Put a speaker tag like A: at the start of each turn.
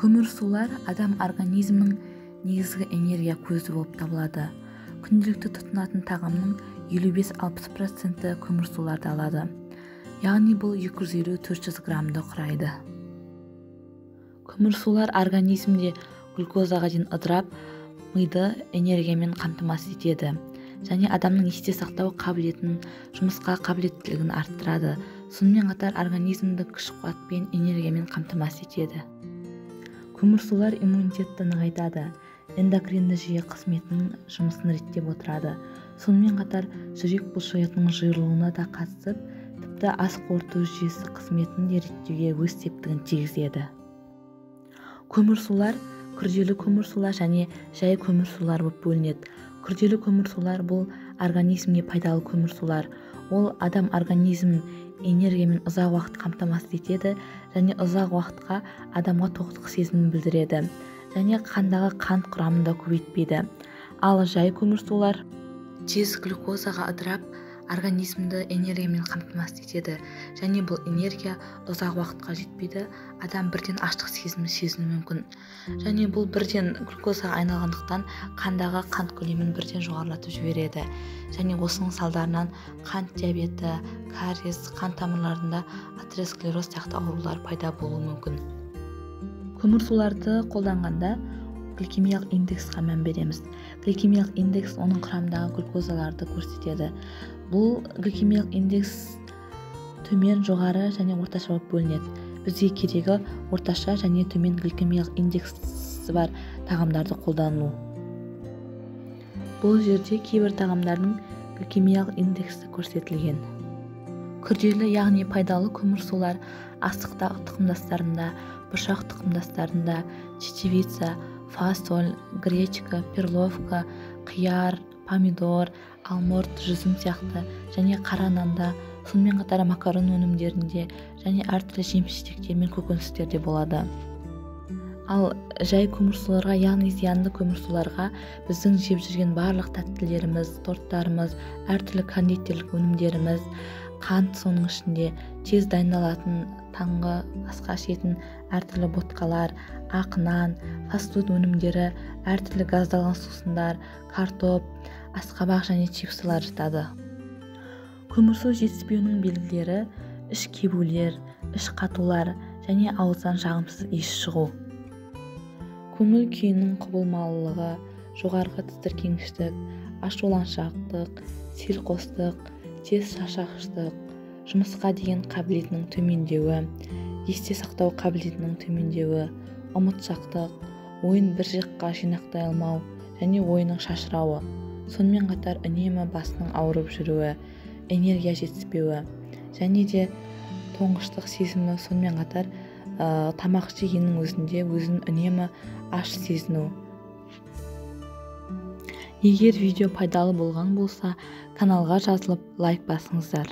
A: Көмірсулар адам организмінің негізгі энергия көзі болып табылады. Күнделікті тұтынатын тағамның 55-60% көмірсуларды алады. Яғни бұл 250-400 граммды құрайды. Көмірсулар организмде глюкозаға дейін ыдырап, миды энергиямен қамтамасыз етеді және адамның есте сақтау қабілетін, жұмысқа қабілеттілігін арттырады. Сонымен қатар организмді күш-қуат пен энергиямен қамтамасыз етеді. Көмірсулар иммунитетті нығайтады, эндокринді жүйе қызметінің жұмысын реттеп отырады. Сонымен қатар жүрек бұлшықетінің жиырылуына да қатысып, тіпті ас қорыту жүйесі қызметін де реттеуге өз септігін тигізеді. Көмірсулар күрделі көмірсулар және жай көмірсулар болып бөлінеді. Күрделі көмірсулар бұл организмге пайдалы көмірсулар. Ол адам организмін энергиямен ұзақ уақыт қамтамасыз етеді және ұзақ уақытқа адамға тоқтық сезімін білдіреді және қандағы қант құрамын да көбейтпейді. Ал жай көмірсулар тез глюкозаға ыдырап, организмді энергиямен қамтамасыз етеді және бұл энергия ұзақ уақытқа жетпейді, адам бірден аштық сезімін сезіну мүмкін. Және бұл бірден глюкозаға айналғандықтан қандағы қант көлемін бірден жоғарылатып жібереді және осының салдарынан қант диабеті, кариес, қан тамырларында атеросклероз сияқты аурулар пайда болуы мүмкін. Көмірсуларды қолданғанда гликемиялық индексқа мән береміз. Гликемиялық индекс оның құрамындағы глюкозаларды көрсетеді. Бұл гликемиялық индекс төмен, жоғары және орташа болып бөлінеді. Бізге керегі орташа және төмен гликемиялық индексі бар тағамдарды қолдану. Бұл жерде кейбір тағамдардың гликемиялық индексі көрсетілген. Күрделі, яғни пайдалы көмірсулар астық тұқымдастарында, бұршақ тұқымдастарында, чечевица, фасоль, гречка, перловка, қияр, помидор, алмұрт, жүзім сияқты және қара нанда, сонымен қатар макарон өнімдерінде және әртүрлі жеміс-жидектер мен көкөністерде болады. Ал жай көмірсуларға, яғни зиянды көмірсуларға біздің жеп жүрген барлық тәттілеріміз, торттарымыз, әртүрлі кондитерлік өнімдеріміз, қант соның ішінде, тез дайындалатын таңғы асқа ішетін әртүрлі ботқалар, ақ нан, фастфуд өнімдері, әртүрлі газдалған сусындар, картоп, асқабақ және чипсылар жатады. Көмірсу жетіспеуінің белгілері іш кебулер, іш қатулар және ауыздан жағымсыз иіс шығу. Көңіл күйінің құбылмалылығы, жоғарғы тітіркенгіштік, ашуланшақтық, селқостық, тез шаршағыштық, жұмысқа деген қабілетінің төмендеуі, есте сақтау қабілетінің төмендеуі, ұмытшақтық, ойын бір жаққа жинақтай алмау және ойының шашырауы, сонымен қатар үнемі басының ауырып жүруі, энергия жетіспеуі және де тоңғыштық сезімі, сонымен қатар тамақ жегеннің өзінде өзін үнемі аш сезіну. Егер видео пайдалы болған болса, каналға жазылып лайк басыңыздар.